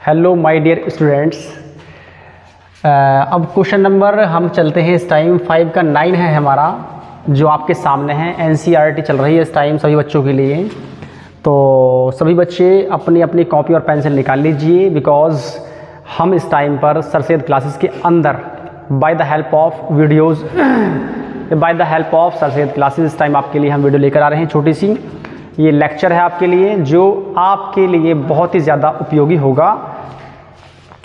Hello my dear students. अब question number हम चलते हैं इस टाइम 5 का 9 है हमारा, जो आपके सामने है। एनसीईआरटी चल रही है इस टाइम सभी बच्चों के लिए, तो सभी बच्चे अपनी अपनी कॉपी और पेंसिल निकाल लीजिए, बिकॉज हम इस टाइम पर सर सैयद क्लासेस के अंदर bye the help of videos bye the help of sir Syed classes इस टाइम आपके लिए हम वीडियो लेकर आ रहे हैं। छोटी सी ये लेक्चर है आपके लिए, जो आपके लिए बहुत ही ज़्यादा उपयोगी होगा।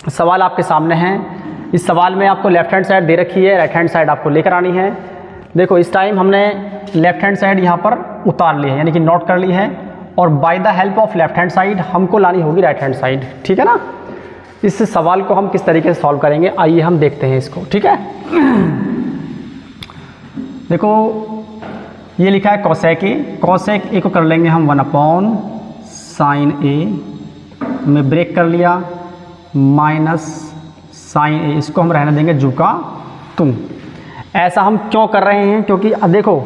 सवाल आपके सामने हैं। इस सवाल में आपको लेफ्ट हैंड साइड दे रखी है, राइट हैंड साइड आपको लेकर आनी है। देखो इस टाइम हमने लेफ्ट हैंड साइड यहाँ पर उतार ली है, यानी कि नोट कर ली है, और bye the help of left hand side हमको लानी होगी राइट हैंड साइड। ठीक है ना। इस सवाल को हम किस तरीके से सॉल्व करेंगे, आइए हम देखते हैं इसको। ठीक है। देखो ये लिखा है कॉसेक ए। कॉसेक ए को कर लेंगे हम 1/sin ए में ब्रेक कर लिया, माइनस साइन ए, इसको हम रहने देंगे जू का तुम। ऐसा हम क्यों कर रहे हैं, क्योंकि अब देखो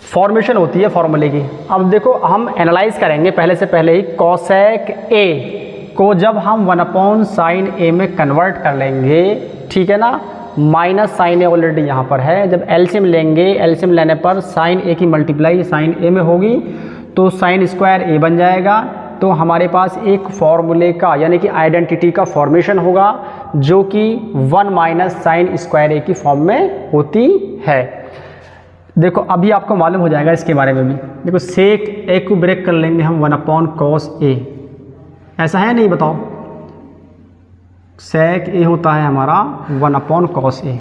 फॉर्मेशन होती है फॉर्मूले की। अब देखो हम एनालाइज करेंगे पहले से पहले ही। कॉसेक ए को जब हम 1/sin ए में कन्वर्ट कर लेंगे, ठीक है ना, माइनस साइन ए ऑलरेडी यहाँ पर है। जब एलसीएम लेंगे, एलसीएम लेने पर साइन ए की मल्टीप्लाई साइन ए में होगी, तो साइन स्क्वायर ए बन जाएगा। तो हमारे पास एक फॉर्मूले का, यानी कि आइडेंटिटी का फॉर्मेशन होगा, जो कि 1 माइनस साइन स्क्वायर ए की फॉर्म में होती है। देखो अभी आपको मालूम हो जाएगा इसके बारे में भी। देखो सेक ए को ब्रेक कर लेंगे हम 1/cos ए। ऐसा है नहीं, बताओ। सेक ए होता है हमारा 1/cos ए।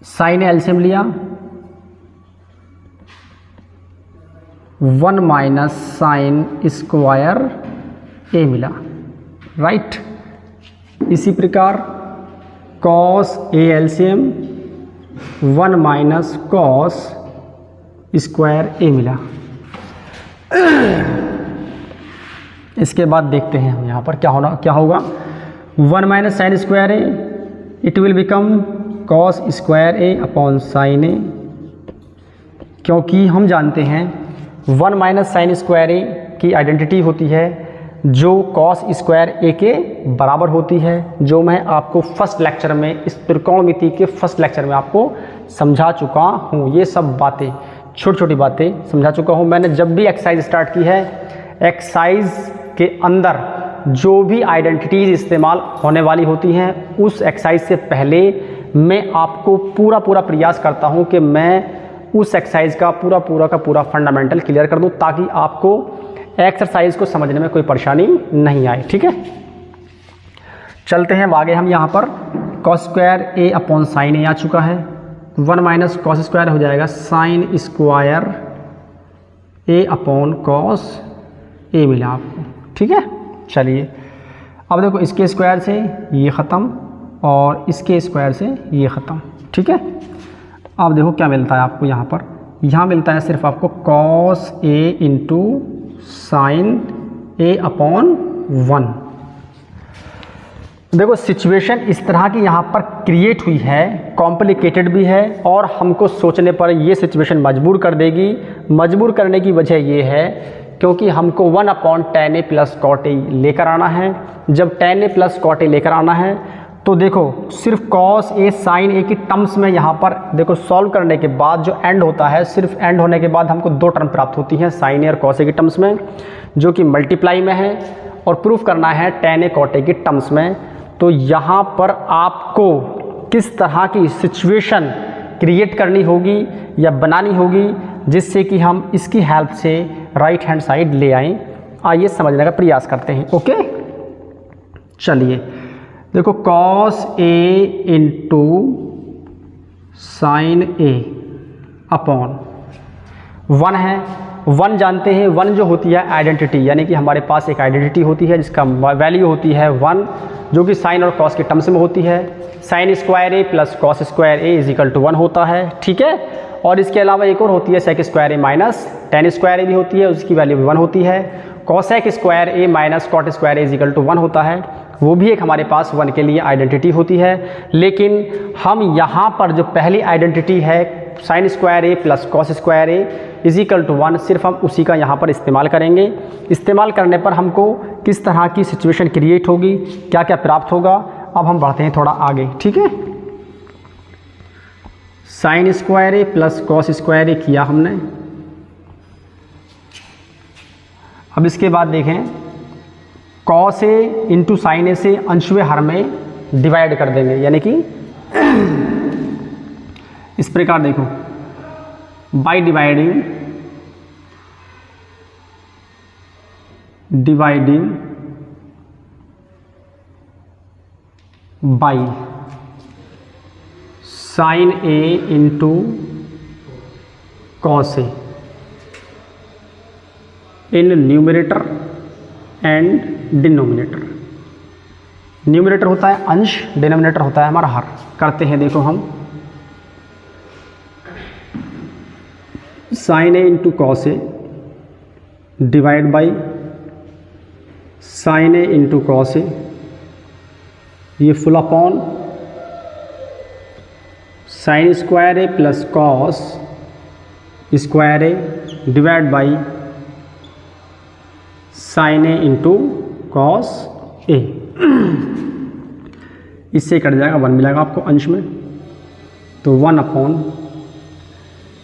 साइन एलसीएम लिया, 1 माइनस साइन स्क्वायर ए मिला, राइट। इसी प्रकार cos A LCM 1 minus cos square A मिला। इसके बाद देखते हैं हम यहाँ पर क्या होगा। 1 minus sine square A, it will become cos square A upon sine A, क्योंकि हम जानते हैं 1 माइनस साइन स्क्वायर ए की आइडेंटिटी होती है जो कॉस स्क्वायर ए के बराबर होती है, जो मैं आपको फर्स्ट लेक्चर में, इस त्रिकोणमिति के फर्स्ट लेक्चर में आपको समझा चुका हूँ। ये सब बातें, छोटी छोटी बातें समझा चुका हूँ मैंने जब भी एक्सरसाइज स्टार्ट की है। एक्सरसाइज के अंदर जो भी आइडेंटिटीज इस्तेमाल होने वाली होती हैं, उस एक्सरसाइज से पहले मैं आपको पूरा प्रयास करता हूं कि मैं उस एक्सरसाइज का पूरा फंडामेंटल क्लियर कर दूं, ताकि आपको एक्सरसाइज को समझने में कोई परेशानी नहीं आए। ठीक है, चलते हैं आगे। हम यहाँ पर कॉस स्क्वायर ए अपॉन साइन ए आ चुका है। 1 माइनस कॉस स्क्वायर हो जाएगा sign square A upon cos A मिला आपको। ठीक है, चलिए अब देखो इसके स्क्वायर से ये ख़त्म और इसके स्क्वायर से ये ख़त्म। ठीक है, अब देखो क्या मिलता है आपको यहाँ पर। यहाँ मिलता है सिर्फ आपको cos A into sine A upon 1। देखो सिचुएशन इस तरह की यहाँ पर क्रिएट हुई है, कॉम्प्लिकेटेड भी है, और हमको सोचने पर ये सिचुएशन मजबूर कर देगी। मजबूर करने की वजह ये है क्योंकि हमको 1/tan a plus cot a लेकर आना है। जब tan a plus cot a लेकर आना है, तो देखो सिर्फ कॉस ए साइन ए की टर्म्स में यहाँ पर देखो सॉल्व करने के बाद जो एंड होता है, सिर्फ एंड होने के बाद हमको 2 टर्म प्राप्त होती हैं साइन ए और कॉस ए की टर्म्स में, जो कि मल्टीप्लाई में है, और प्रूफ करना है tan a कॉट ए की टर्म्स में। तो यहाँ पर आपको किस तरह की सिचुएशन क्रिएट करनी होगी या बनानी होगी, जिससे कि हम इसकी हेल्प से राइट हैंड साइड ले आएँ। आइए समझने का प्रयास करते हैं। ओके, चलिए देखो cos A into sine A upon 1 है। 1 जानते हैं, 1 जो होती है आइडेंटिटी, यानी कि हमारे पास एक आइडेंटिटी होती है जिसका वैल्यू होती है 1, जो कि साइन और कॉस के टर्म्स में होती है। Sine square A plus cos square a is equal to 1 होता है। ठीक है, और इसके अलावा एक और होती है sec square a minus tan square a भी होती है, उसकी वैल्यू भी 1 होती है। Cosec square a minus cot square a is equal to 1 होता है, वो भी एक हमारे पास 1 के लिए आइडेंटिटी होती है। लेकिन हम यहाँ पर जो पहली आइडेंटिटी है sine square A plus cos square a is equal to 1, सिर्फ हम उसी का यहाँ पर इस्तेमाल करेंगे। इस्तेमाल करने पर हमको किस तरह की सिचुएशन क्रिएट होगी, क्या क्या प्राप्त होगा, अब हम बढ़ते हैं थोड़ा आगे, ठीक है। साइन स्क्वायर ए प्लस कॉस स्क्वायर ए किया हमने। अब इसके बाद देखें, कॉस ए इंटू साइन ए से अंशवे हर में डिवाइड कर देंगे, यानी कि इस प्रकार देखो, by dividing by sine A into cos A in numerator and denominator. Numerator होता है अंश, डिनोमिनेटर होता है हमारा हर। करते हैं, देखो हम sine A into cos A divide by sine A into cos A, ये full upon sine square A plus cos square A divide by sine A into cos A. इससे कट जाएगा, 1 मिलेगा आपको अंश में, तो 1 अपॉन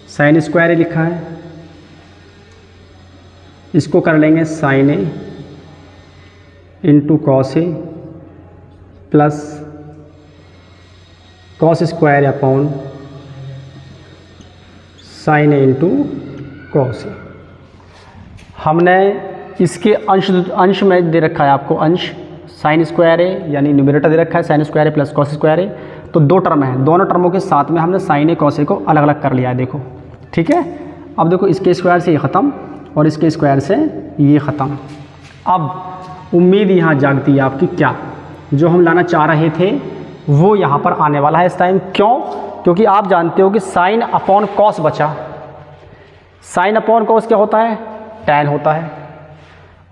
साइन स्क्वायर ए लिखा है, इसको कर लेंगे sine A into cos A plus cos square upon sine A into cos A. हमने इसके अंश में दे रखा है आपको अंश साइन स्क्वायर ए, यानी न्यूमरेटर दे रखा है sine square A plus cos square A, तो 2 टर्म है, दोनों टर्मों के साथ में हमने साइन ए कॉस ए को अलग अलग कर लिया है, देखो, ठीक है। अब देखो, इसके स्क्वायर से ये ख़त्म और इसके स्क्वायर से ये ख़त्म। अब उम्मीद यहाँ जागती है आपकी, क्या जो हम लाना चाह रहे थे वो यहाँ पर आने वाला है इस टाइम। क्यों? क्योंकि आप जानते हो कि साइन अपॉन कॉस बचा। साइन अपॉन कॉस क्या होता है? टैन होता है,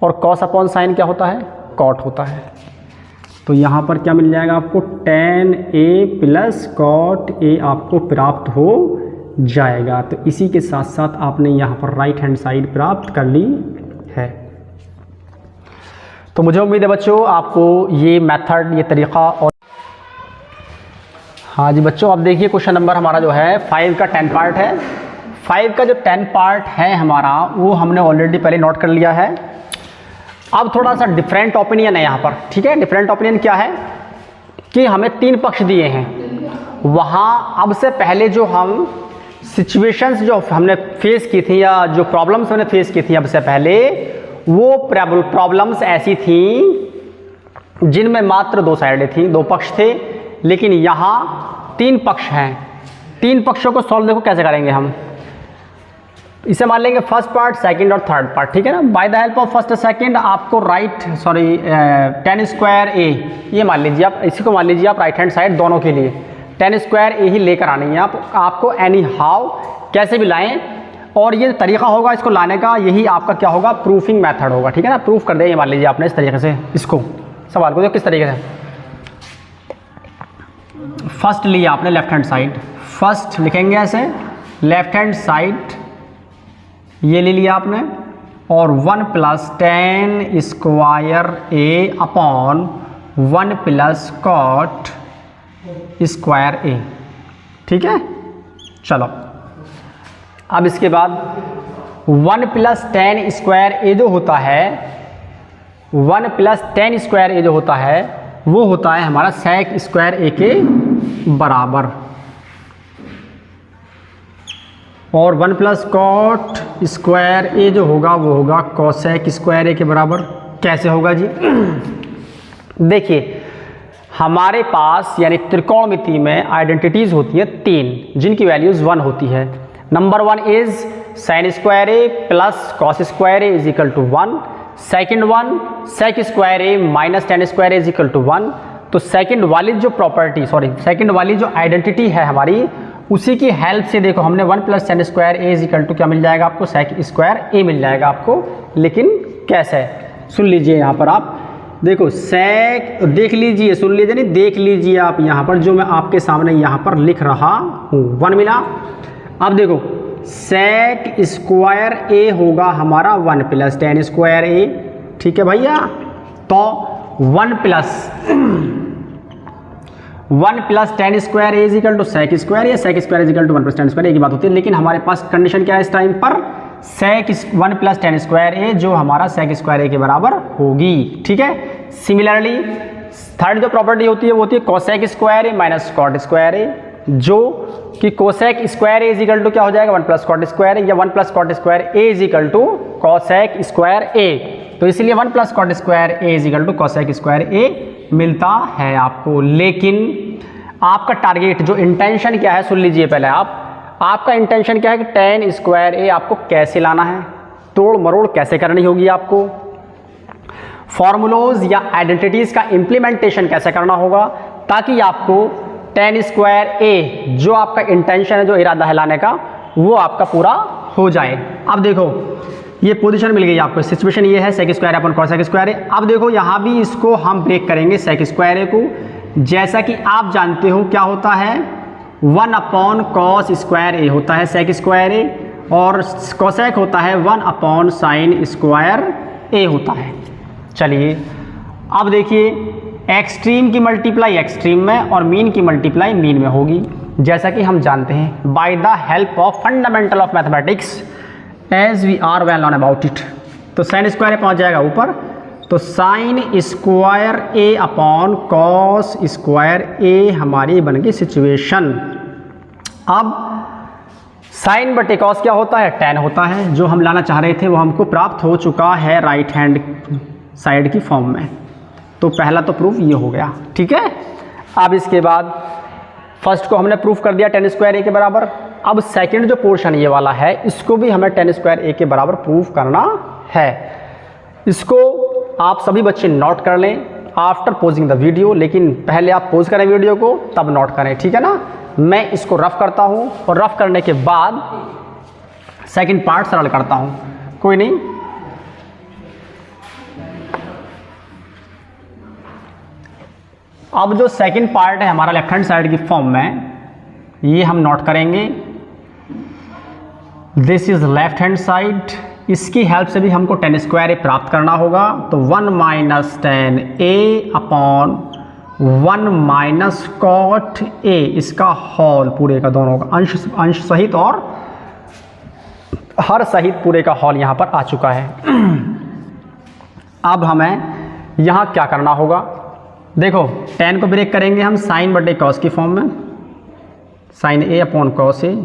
और कॉस अपॉन साइन क्या होता है? कॉट होता है। तो यहाँ पर क्या मिल जाएगा आपको? Tan a plus cot a आपको प्राप्त हो जाएगा। तो इसी के साथ साथ आपने यहाँ पर राइट हैंड साइड प्राप्त कर ली है। तो मुझे उम्मीद है बच्चों आपको ये मेथड, ये तरीक़ा और हाँ जी बच्चों, अब देखिए क्वेश्चन नंबर हमारा जो है 5 का 10 पार्ट है। 5 का जो 10 पार्ट है हमारा वो हमने ऑलरेडी पहले नोट कर लिया है। अब थोड़ा सा डिफरेंट ओपिनियन है यहाँ पर, ठीक है। डिफरेंट ओपिनियन क्या है कि हमें 3 पक्ष दिए हैं। वहाँ अब से पहले जो हम सिचुएशंस जो हमने फेस की थी या जो प्रॉब्लम्स हमने फेस की थी अब से पहले, वो प्रॉब्लम्स ऐसी थी जिनमें मात्र 2 साइडें थी, 2 पक्ष थे। लेकिन यहाँ 3 पक्ष हैं। 3 पक्षों को सॉल्व देखो कैसे करेंगे हम। इसे मान लेंगे फर्स्ट पार्ट, सेकंड और थर्ड पार्ट, ठीक है ना। Bye the help of first और सेकंड आपको tan स्क्वायर ए, ये मान लीजिए आप, इसी को मान लीजिए आप राइट हैंड साइड दोनों के लिए tan स्क्वायर ए ही लेकर आनी है आपको एनी हाउ, कैसे भी लाएं। और ये तरीका होगा इसको लाने का, यही आपका क्या होगा? प्रूफिंग मेथड होगा, ठीक है ना। प्रूफ कर दे, ये मान लीजिए आपने इस तरीके से इसको सवाल को, देखो किस तरीके से। फर्स्ट लिया आपने लेफ्ट हैंड साइड, फर्स्ट लिखेंगे ऐसे, लेफ्ट हैंड साइड ये ले लिया आपने, और 1 प्लस tan स्क्वायर ए अपॉन 1 प्लस कॉट स्क्वायर ए, ठीक है। चलो अब इसके बाद 1 प्लस tan स्क्वायर ए जो होता है, 1 प्लस tan स्क्वायर ए जो होता है वो होता है हमारा sec स्क्वायर ए के बराबर, और 1 प्लस कॉट स्क्वायर ए जो होगा वो होगा cosec स्क्वायर ए के बराबर। कैसे होगा जी? देखिए हमारे पास यानी त्रिकोणमिति में आइडेंटिटीज़ होती है 3, जिनकी वैल्यूज़ 1 होती है। Number 1 is sin square A plus cos square a is equal to 1। Second one sec square a minus tan square a is equal to 1। तो सेकेंड वाली जो प्रॉपर्टी, सेकेंड वाली जो आइडेंटिटी है हमारी, उसी की हेल्प से देखो हमने 1 plus tan square a is equal to क्या मिल जाएगा आपको? sec स्क्वायर ए मिल जाएगा आपको। लेकिन कैसे? सुन लीजिए यहाँ पर आप देखो, sec देख लीजिए, सुन लीजिए नहीं, देख लीजिए आप यहाँ पर जो मैं आपके सामने यहाँ पर लिख रहा हूँ। 1 मिला, अब देखो सेक स्क्वायर ए होगा हमारा 1 प्लस टेन स्क्वायर ए, ठीक है भैया। तो 1 plus tan square A is equal to sec square या sec square is equal to 1 plus tan square, एक ही बात होती है। लेकिन हमारे पास कंडीशन क्या है इस टाइम पर, सेक 1 प्लस टेन स्क्वायर ए जो हमारा सेक स्क्वायर ए के बराबर होगी, ठीक है। सिमिलरली थर्ड जो प्रॉपर्टी होती है वो होती है cosec square a minus cot square a, जो कि cosec square A is equal to क्या हो जाएगा 1 प्लस कॉट स्क्वायर ए, या 1 plus cot square A is equal to cosec square A. तो इसलिए 1 plus cot square A is equal to cosec square A मिलता है आपको। लेकिन आपका टारगेट जो इंटेंशन क्या है सुन लीजिए पहले आपका इंटेंशन क्या है कि टेन स्क्वायर ए आपको कैसे लाना है, तोड़ मरोड़ कैसे करनी होगी आपको, फॉर्मूलोज या आइडेंटिटीज का इंप्लीमेंटेशन कैसे करना होगा, ताकि आपको टेन स्क्वायर ए जो आपका इंटेंशन है, जो इरादा है लाने का, वो आपका पूरा हो जाए। अब देखो ये पोजीशन मिल गई आपको, सिचुएशन ये है sec square upon cosec square A. अब देखो यहाँ भी इसको हम ब्रेक करेंगे सेक स्क्वायर ए को, जैसा कि आप जानते हो क्या होता है 1 अपॉन कॉस स्क्वायर ए होता है सेक स्क्वायर ए, और कोसेक होता है 1 अपॉन साइन स्क्वायर ए होता है। चलिए अब देखिए एक्सट्रीम की मल्टीप्लाई एक्सट्रीम में और मीन की मल्टीप्लाई मीन में होगी, जैसा कि हम जानते हैं by the help of fundamental of mathematics as we are well known about it. तो साइन स्क्वायर ए पहुंच जाएगा ऊपर, तो sine square A upon cos square a हमारी बन गई सिचुएशन। अब साइन बटे कॉस क्या होता है, टेन होता है, जो हम लाना चाह रहे थे वो हमको प्राप्त हो चुका है राइट हैंड साइड की फॉर्म में। तो पहला तो प्रूफ ये हो गया, ठीक है। अब इसके बाद फर्स्ट को हमने प्रूफ कर दिया टेन स्क्वायर ए के बराबर। अब सेकंड जो पोर्शन ये वाला है इसको भी हमें टेन स्क्वायर ए के बराबर प्रूफ करना है। इसको आप सभी बच्चे नोट कर लें आफ्टर पोजिंग द वीडियो, लेकिन पहले आप पोज करें वीडियो को तब नोट करें, ठीक है ना। मैं इसको रफ करता हूँ और रफ करने के बाद सेकंड पार्ट सरल करता हूँ, कोई नहीं। अब जो सेकंड पार्ट है हमारा लेफ्ट हैंड साइड की फॉर्म में, ये हम नोट करेंगे। This is left hand side, इसकी हेल्प से भी हमको टेन स्क्वायर ए प्राप्त करना होगा। तो 1 minus tan a upon 1 minus cot a, इसका हॉल पूरे का, दोनों का अंश सहित और हर सहित पूरे का हॉल यहाँ पर आ चुका है। अब हमें यहाँ क्या करना होगा, देखो टेन को ब्रेक करेंगे हम साइन बटे कॉस की फॉर्म में, sign A upon cos A.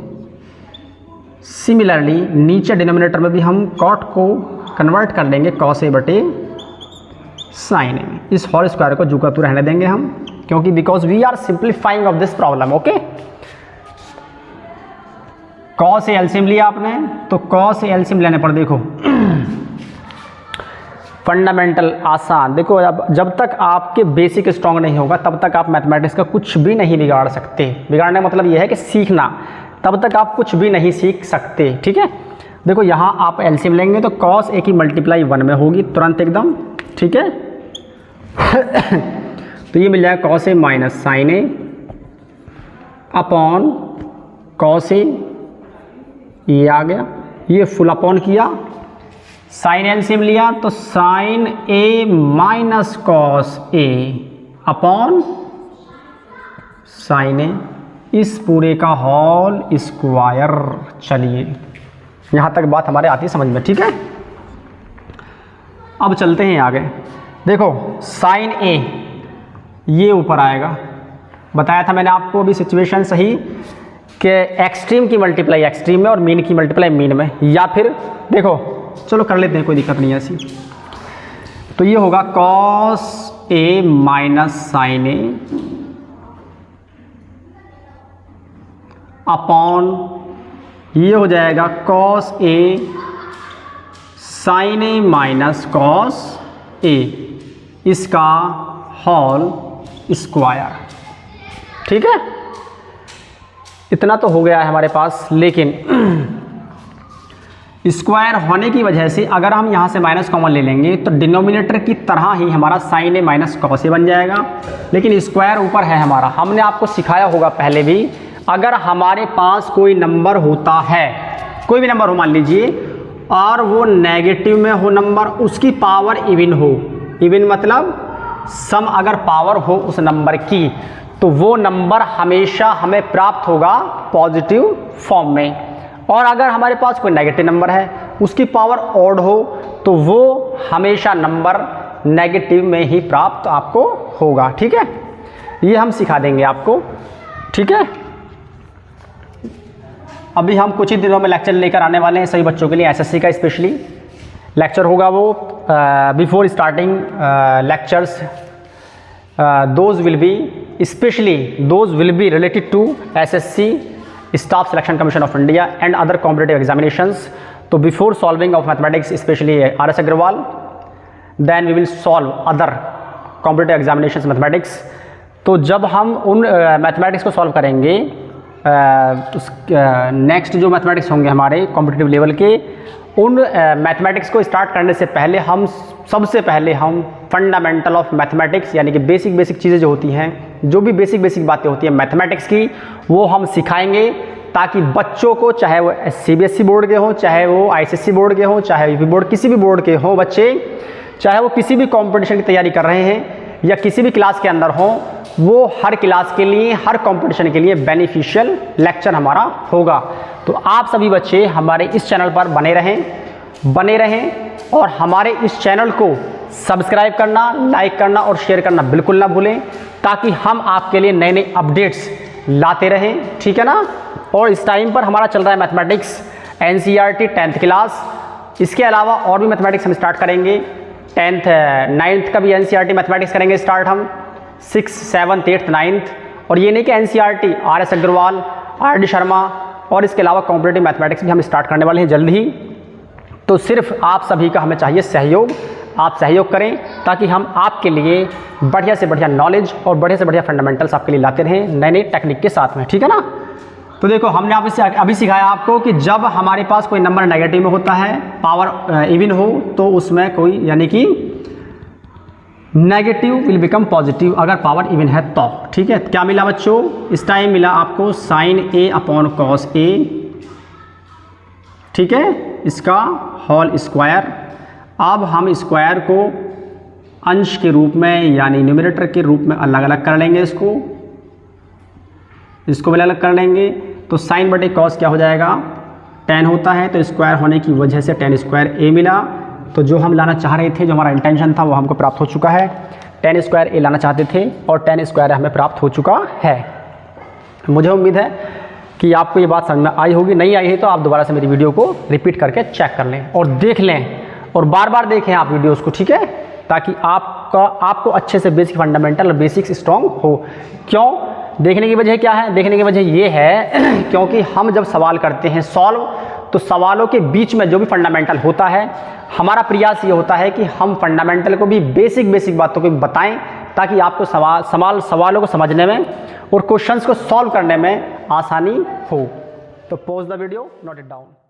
Similarly नीचे डिनोमिनेटर में भी हम कॉट को कन्वर्ट कर लेंगे कॉस ए बटे साइन ए। इस होल स्क्वायर को जू का तू रहने देंगे हम, क्योंकि because we are simplifying of this problem, okay. Cos A LCM लिया आपने, तो कॉस ए एलसीएम लेने पर देखो फंडामेंटल आसान, देखो जब तक आपके बेसिक स्ट्रांग नहीं होगा तब तक आप मैथमेटिक्स का कुछ भी नहीं बिगाड़ सकते। बिगाड़ने का मतलब यह है कि सीखना, तब तक आप कुछ भी नहीं सीख सकते, ठीक है। देखो यहाँ आप एलसीएम लेंगे तो कॉस ए की मल्टीप्लाई 1 में होगी तुरंत एकदम, ठीक है। तो ये मिल जाएगा cos A minus sign A upon cos A, ये आ गया, ये फुल अपॉन किया, साइन एलसीएम लिया तो sign A minus cos A upon sine ए, इस पूरे का होल स्क्वायर। चलिए यहाँ तक बात हमारे आती है समझ में, ठीक है। अब चलते हैं आगे। देखो साइन ए ये ऊपर आएगा, बताया था मैंने आपको अभी सिचुएशन सही कि एक्सट्रीम की मल्टीप्लाई एक्सट्रीम में और मीन की मल्टीप्लाई मीन में, या फिर देखो चलो कर लेते हैं, कोई दिक्कत नहीं है ऐसी। तो ये होगा cos A minus sign A upon, ये हो जाएगा cos A sign A minus cos A, इसका होल स्क्वायर, ठीक है। इतना तो हो गया है हमारे पास, लेकिन स्क्वायर होने की वजह से अगर हम यहाँ से माइनस कॉमन ले लेंगे तो डिनोमिनेटर की तरह ही हमारा sign A minus cos A बन जाएगा, लेकिन स्क्वायर ऊपर है हमारा। हमने आपको सिखाया होगा पहले भी, अगर हमारे पास कोई नंबर होता है, कोई भी नंबर हो मान लीजिए, और वो नेगेटिव में हो नंबर, उसकी पावर इवन हो, इवन मतलब सम अगर पावर हो उस नंबर की, तो वो नंबर हमेशा हमें प्राप्त होगा पॉजिटिव फॉर्म में। और अगर हमारे पास कोई नेगेटिव नंबर है, उसकी पावर ऑड हो, तो वो हमेशा नंबर नेगेटिव में ही प्राप्त आपको होगा। ठीक है, ये हम सिखा देंगे आपको। ठीक है, अभी हम कुछ ही दिनों में लेक्चर लेकर आने वाले हैं सभी बच्चों के लिए, एसएससी का स्पेशली लेक्चर होगा वो। Before starting lectures those will be specially those will be related to SSC staff selection commission of India and other competitive examinations. तो before solving of mathematics specially R S. Agarwal, then we will solve other competitive examinations mathematics. तो जब हम उन mathematics को solve करेंगे, next जो mathematics होंगे हमारे कॉम्पिटिटिव लेवल के, उन मैथमेटिक्स को स्टार्ट करने से पहले हम सबसे पहले हम फंडामेंटल ऑफ मैथमेटिक्स यानी कि बेसिक चीज़ें जो होती हैं, जो भी बेसिक बातें होती हैं मैथमेटिक्स की, वो हम सिखाएंगे, ताकि बच्चों को, चाहे वो सीबीएसई बोर्ड के हों, चाहे वो आईसीएसई बोर्ड के हों, चाहे यूपी बोर्ड, किसी भी बोर्ड के हों बच्चे, चाहे वो किसी भी कंपटीशन की तैयारी कर रहे हैं या किसी भी क्लास के अंदर हों, वो हर क्लास के लिए, हर कंपटीशन के लिए बेनिफिशियल लेक्चर हमारा होगा। तो आप सभी बच्चे हमारे इस चैनल पर बने रहें और हमारे इस चैनल को सब्सक्राइब करना, लाइक करना और शेयर करना बिल्कुल ना भूलें, ताकि हम आपके लिए नए नए अपडेट्स लाते रहें। ठीक है ना। और इस टाइम पर हमारा चल रहा है मैथमेटिक्स एनसीईआरटी 10th क्लास। इसके अलावा और भी मैथमेटिक्स हम स्टार्ट करेंगे, 10th 9th का भी एनसीईआरटी मैथमेटिक्स करेंगे स्टार्ट हम, 6th 7th 8th 9th। और ये नहीं कि NCERT, R S. Agarwal, R D. Sharma और इसके अलावा कॉम्पिटिटिव मैथमेटिक्स भी हम स्टार्ट करने वाले हैं जल्द ही। तो सिर्फ आप सभी का हमें चाहिए सहयोग, आप सहयोग करें, ताकि हम आपके लिए बढ़िया से बढ़िया नॉलेज और बढ़िया से बढ़िया फंडामेंटल्स आपके लिए लाते रहें नए नए टेक्निक के साथ में। ठीक है ना। तो देखो, हमने अभी सिखाया आपको कि जब हमारे पास कोई नंबर नेगेटिव में होता है, पावर इवन हो, तो उसमें कोई यानी कि नेगेटिव विल बिकम पॉजिटिव अगर पावर इवन है तो। ठीक है, क्या मिला बच्चों? इस टाइम मिला आपको sign A upon cos A. ठीक है, इसका होल स्क्वायर। अब हम स्क्वायर को अंश के रूप में यानी न्यूमरेटर के रूप में अलग अलग कर लेंगे, इसको भी अलग कर लेंगे। तो साइन बटे कॉस क्या हो जाएगा? 10 होता है, तो स्क्वायर होने की वजह से 10 स्क्वायर ए मिला। तो जो हम लाना चाह रहे थे, जो हमारा इंटेंशन था, वो हमको प्राप्त हो चुका है। 10 स्क्वायर ए लाना चाहते थे और 10 स्क्वायर हमें प्राप्त हो चुका है। मुझे उम्मीद है कि आपको ये बात समझ में आई होगी। नहीं आई है तो आप दोबारा से मेरी वीडियो को रिपीट करके चेक कर लें और देख लें, और बार बार देखें आप वीडियोस को। ठीक है, ताकि आपको अच्छे से बेसिक फंडामेंटल और बेसिक्स स्ट्रॉन्ग हो। क्यों? देखने की वजह क्या है? देखने की वजह ये है क्योंकि हम जब सवाल करते हैं सॉल्व, तो सवालों के बीच में जो भी फंडामेंटल होता है, हमारा प्रयास ये होता है कि हम फंडामेंटल को भी बेसिक बातों को भी बताएं, ताकि आपको सवालों को समझने में और क्वेश्चंस को सॉल्व करने में आसानी हो। तो pause the video, note it down.